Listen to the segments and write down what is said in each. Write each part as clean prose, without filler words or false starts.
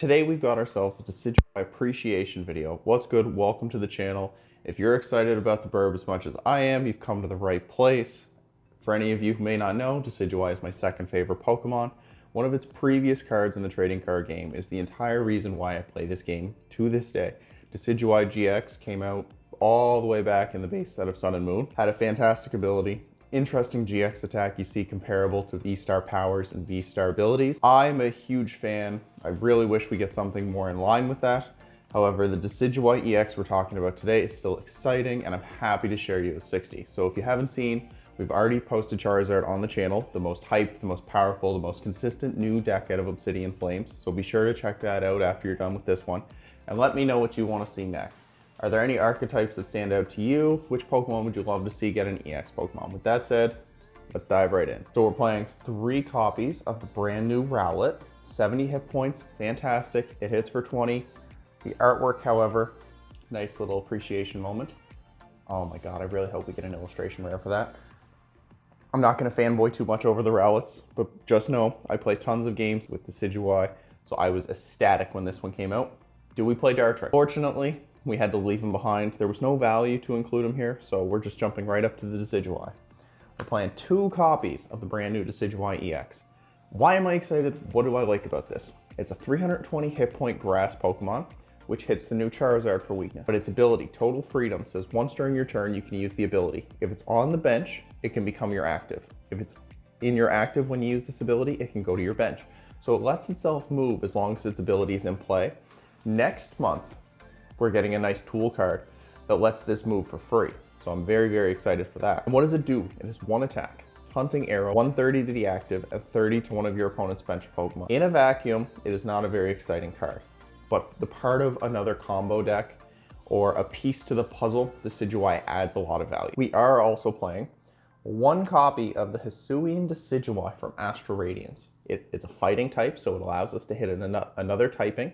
Today we've got ourselves a Decidueye appreciation video. What's good? Welcome to the channel. If you're excited about the burb as much as I am, you've come to the right place. For any of you who may not know, Decidueye is my second favorite Pokemon. One of its previous cards in the trading card game is the entire reason why I play this game to this day. Decidueye EX came out all the way back in the base set of Sun and Moon. Had a fantastic ability. Interesting GX attack you see comparable to V-Star powers and V-Star abilities. I'm a huge fan. I really wish we get something more in line with that. However, the Decidueye EX we're talking about today is still exciting, and I'm happy to share you the 60. So if you haven't seen, we've already posted Charizard on the channel, the most hyped, the most powerful, the most consistent new deck out of Obsidian Flames. So be sure to check that out after you're done with this one, and let me know what you want to see next. Are there any archetypes that stand out to you? Which Pokemon would you love to see get an EX Pokemon? With that said, let's dive right in. So we're playing 3 copies of the brand new Rowlet. 70 hit points, fantastic. It hits for 20. The artwork, however, nice little appreciation moment. Oh my god, I really hope we get an illustration rare for that. I'm not gonna fanboy too much over the Rowlets, but just know I play tons of games with Decidueye, so I was ecstatic when this one came out. Do we play Dartrick? Fortunately, we had to leave him behind. There was no value to include him here, so we're just jumping right up to the Decidueye. We're playing 2 copies of the brand new Decidueye EX. Why am I excited? What do I like about this? It's a 320 hit point grass Pokemon, which hits the new Charizard for weakness. But its ability, Total Freedom, says once during your turn you can use the ability. If it's on the bench, it can become your active. If it's in your active when you use this ability, it can go to your bench. So it lets itself move as long as its ability is in play. Next month, we're getting a nice tool card that lets this move for free. So I'm very, very excited for that. And what does it do? It is 1 attack. Hunting Arrow, 130 to the active, and 30 to one of your opponent's bench Pokemon. In a vacuum, it is not a very exciting card. But the part of another combo deck or a piece to the puzzle, Decidueye adds a lot of value. We are also playing 1 copy of the Hisuian Decidueye from Astral Radiance. It's a fighting type, so it allows us to hit another typing.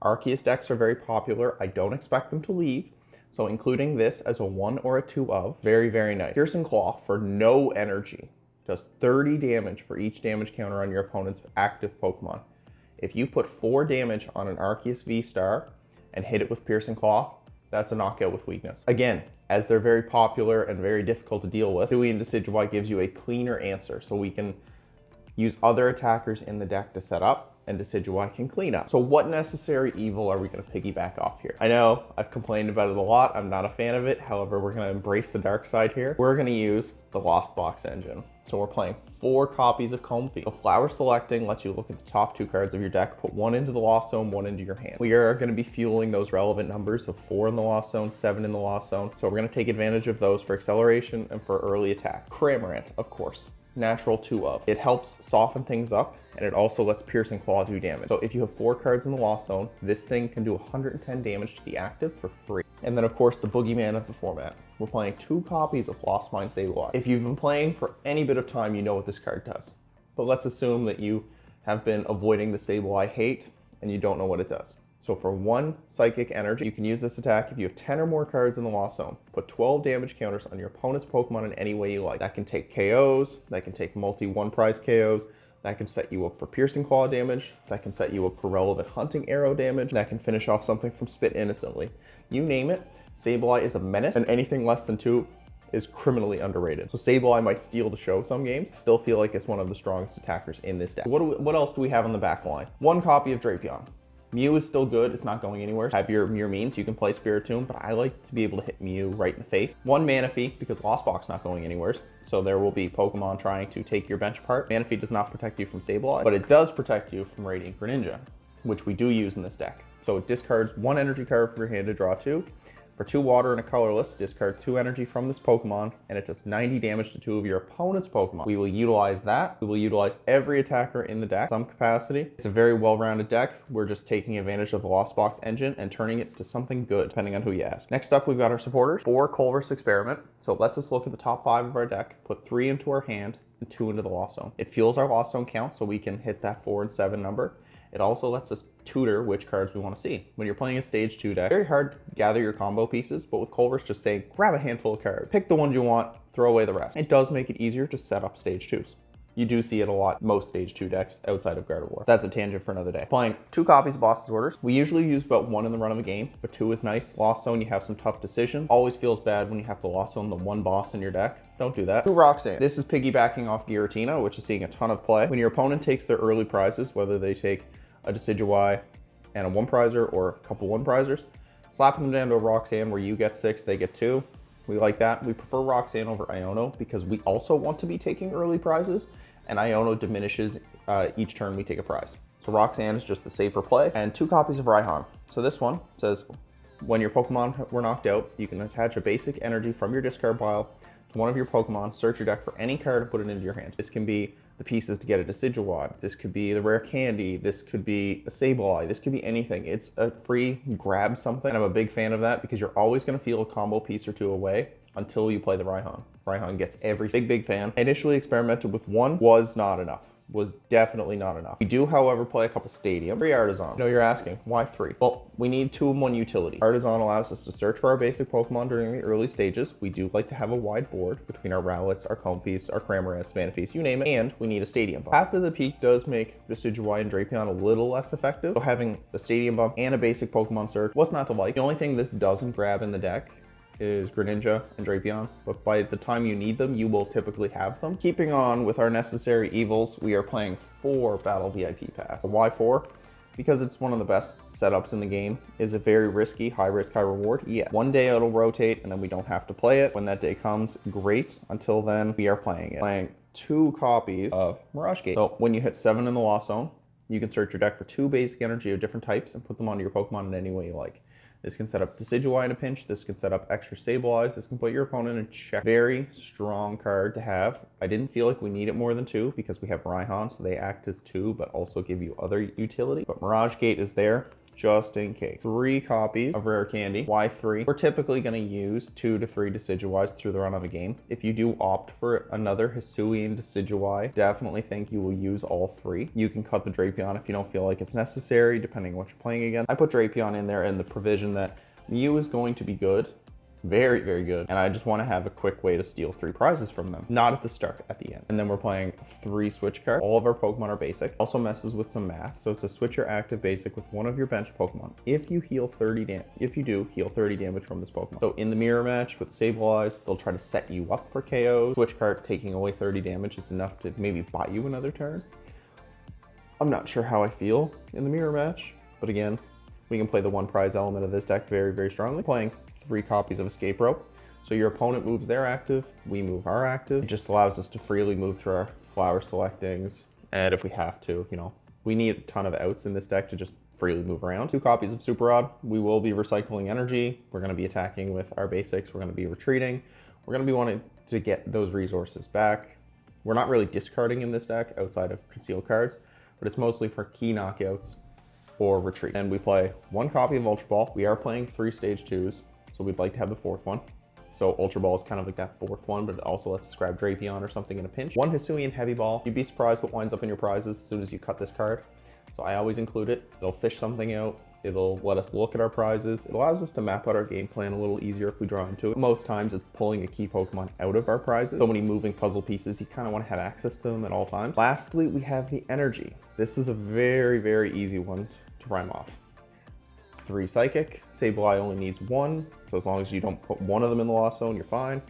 Arceus decks are very popular. I don't expect them to leave, so including this as a 1 or a 2 of, very, very nice. Piercing Claw for no energy does 30 damage for each damage counter on your opponent's active Pokemon. If you put 4 damage on an Arceus V-Star and hit it with Piercing Claw, that's a knockout with weakness. Again, as they're very popular and very difficult to deal with, Hisuian Decidueye gives you a cleaner answer, so we can use other attackers in the deck to set up, and Decidueye can clean up. So what necessary evil are we going to piggyback off here? I know I've complained about it a lot. I'm not a fan of it. However, we're going to embrace the dark side here. We're going to use the Lost Box engine. So we're playing 4 copies of Comfey. So flower selecting lets you look at the top 2 cards of your deck, put 1 into the Lost Zone, 1 into your hand. We are going to be fueling those relevant numbers of 4 in the Lost Zone, 7 in the Lost Zone. So we're going to take advantage of those for acceleration and for early attack. Cramorant, of course. Natural 2 of. It helps soften things up, and it also lets Piercing Claw do damage. So if you have 4 cards in the Lost Zone, this thing can do 110 damage to the active for free. And then of course the boogeyman of the format. We're playing 2 copies of Lost Mine Sableye. If you've been playing for any bit of time, you know what this card does. But let's assume that you have been avoiding the Sableye hate and you don't know what it does. So for 1 Psychic Energy, you can use this attack if you have 10 or more cards in the Lost Zone. Put 12 damage counters on your opponent's Pokemon in any way you like. That can take KOs, that can take multi-1 prize KOs, that can set you up for Piercing Claw damage, that can set you up for relevant Hunting Arrow damage, that can finish off something from Spit innocently. You name it, Sableye is a menace, and anything less than 2 is criminally underrated. So Sableye might steal the show some games. Still feel like it's one of the strongest attackers in this deck. What else do we have on the back line? 1 copy of Drapion. Mew is still good, it's not going anywhere. Have your means, you can play Spiritomb, but I like to be able to hit Mew right in the face. 1 Manaphy, because Lost Box not going anywhere, so there will be Pokemon trying to take your bench apart. Manaphy does not protect you from Sableye, but it does protect you from Radiant Greninja, which we do use in this deck. So it discards 1 energy card from your hand to draw 2. For 2 water and a colorless, discard 2 energy from this Pokemon, and it does 90 damage to 2 of your opponent's Pokemon. We will utilize that. We will utilize every attacker in the deck, some capacity. It's a very well-rounded deck. We're just taking advantage of the Lost Box engine and turning it to something good, depending on who you ask. Next up, we've got our supporters. 4 Colress Experiment. So it lets us look at the top 5 of our deck, put 3 into our hand, and 2 into the Lost Zone. It fuels our Lost Zone count so we can hit that 4 and 7 number. It also lets us tutor which cards we want to see. When you're playing a stage 2 deck, very hard to gather your combo pieces, but with Colress just saying, grab a handful of cards, pick the ones you want, throw away the rest. It does make it easier to set up stage 2s. You do see it a lot, most stage 2 decks outside of Gardevoir. That's a tangent for another day. Playing 2 copies of Boss's Orders. We usually use about 1 in the run of a game, but 2 is nice. Lost Zone, you have some tough decisions. Always feels bad when you have to Lost Zone the 1 boss in your deck. Don't do that. 2 Roxanne. This is piggybacking off Giratina, which is seeing a ton of play. When your opponent takes their early prizes, whether they take a Decidueye and a 1 prizer or a couple 1 prizers, slapping them down to a Roxanne where you get 6, they get 2. We like that. We prefer Roxanne over Iono because we also want to be taking early prizes, and Iono diminishes each turn we take a prize. So Roxanne is just the safer play. And 2 copies of Raihan. So this one says, when your Pokemon were knocked out, you can attach a basic energy from your discard pile to one of your Pokemon, search your deck for any card and put it into your hand. This can be the pieces to get a Decidueye. This could be the rare candy. This could be a Sableye. This could be anything. It's a free grab something. And I'm a big fan of that because you're always going to feel a combo piece or 2 away until you play the Raihan. Raihan gets every big fan. I initially experimented with 1, was not enough. Was definitely not enough. We do, however, play a couple Stadium. 3 Artazon. I know you're asking, why 3? Well, we need 2 in 1 utility. Artazon allows us to search for our basic Pokemon during the early stages. We do like to have a wide board between our Rowlets, our Comfeys, our Cramorants, Manaphy's, you name it, and we need a Stadium bump. Path to the Peak does make Decidueye and Drapion a little less effective, so having the Stadium bump and a basic Pokemon search was not to like. The only thing this doesn't grab in the deck is Greninja and Drapion, but by the time you need them, you will typically have them. Keeping on with our necessary evils, we are playing 4 Battle VIP Pass. Why 4? Because it's one of the best setups in the game. Is a very risky, high risk, high reward. Yeah, one day it'll rotate and then we don't have to play it. When that day comes, great. Until then, we are playing it. Playing 2 copies of Mirage Gate. So when you hit 7 in the Lost Zone, you can search your deck for 2 basic energy of different types and put them onto your Pokemon in any way you like. This can set up Decidueye in a pinch. This can set up extra Sableyes. This can put your opponent in check. Very strong card to have. I didn't feel like we need it more than 2 because we have Raihan, so they act as 2, but also give you other utility. But Mirage Gate is there just in case. 3 copies of Rare Candy. Why 3? We're typically going to use 2 to 3 Decidueyes through the run of a game. If you do opt for another Hisuian Decidueye, definitely think you will use all 3. You can cut the Drapion if you don't feel like it's necessary, depending on what you're playing against. I put Drapion in there in the provision that Mew is going to be good. Very, very good. And I just want to have a quick way to steal 3 prizes from them. Not at the start, at the end. And then we're playing 3 switch cards. All of our Pokemon are basic. Also messes with some math. So it's a switch your active basic with one of your bench Pokemon. If you heal 30 damage, if you do, heal 30 damage from this Pokemon. So in the mirror match with Sableyes, they'll try to set you up for KOs. Switch card taking away 30 damage is enough to maybe buy you another turn. I'm not sure how I feel in the mirror match, but again, we can play the 1 prize element of this deck very, very strongly. Playing 3 copies of Escape Rope. So your opponent moves their active, we move our active. It just allows us to freely move through our flower selectings. And if we have to, you know, we need a ton of outs in this deck to just freely move around. 2 copies of Super Rod. We will be recycling energy. We're going to be attacking with our basics. We're going to be retreating. We're going to be wanting to get those resources back. We're not really discarding in this deck outside of concealed cards, but it's mostly for key knockouts or retreat. And we play 1 copy of Ultra Ball. We are playing 3 stage 2s. So we'd like to have the 4th one. So Ultra Ball is kind of like that 4th one, but it also lets us grab Drapion or something in a pinch. 1 Hisuian Heavy Ball. You'd be surprised what winds up in your prizes as soon as you cut this card. So I always include it. It'll fish something out. It'll let us look at our prizes. It allows us to map out our game plan a little easier if we draw into it. Most times it's pulling a key Pokemon out of our prizes. So many moving puzzle pieces, you kind of want to have access to them at all times. Lastly, we have the energy. This is a very, very easy one to rhyme off. 3 Psychic. Sableye only needs 1, so as long as you don't put 1 of them in the Lost Zone, you're fine.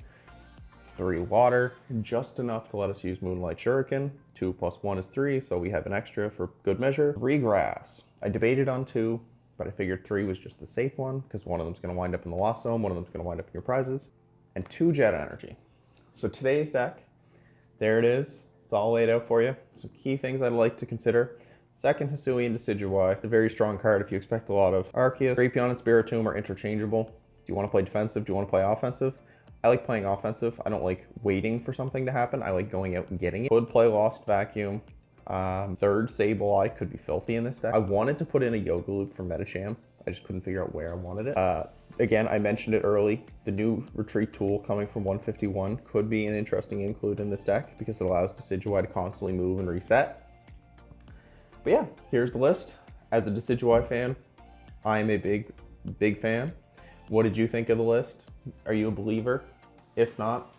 3 Water, just enough to let us use Moonlight Shuriken. 2 plus 1 is 3, so we have an extra for good measure. 3 Grass. I debated on 2, but I figured 3 was just the safe one, because one of them's going to wind up in the Lost Zone, one of them's going to wind up in your prizes. And 2 Jet Energy. So today's deck, there it is. It's all laid out for you. Some key things I'd like to consider. 2nd Hisuian Decidueye, a very strong card if you expect a lot of Arceus. Drapion and Spiritomb are interchangeable. Do you want to play defensive? Do you want to play offensive? I like playing offensive. I don't like waiting for something to happen. I like going out and getting it. Could play Lost Vacuum. 3rd Sableye could be filthy in this deck. I wanted to put in a Yoga Loop for Metacham. I just couldn't figure out where I wanted it. Again, I mentioned it early. The new retreat tool coming from 151 could be an interesting include in this deck because it allows Decidueye to constantly move and reset. But yeah, here's the list. As a Decidueye fan, I'm a big fan. What did you think of the list? Are you a believer? If not,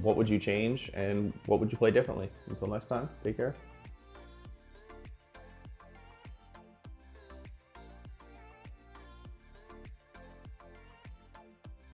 what would you change and what would you play differently? Until next time, take care.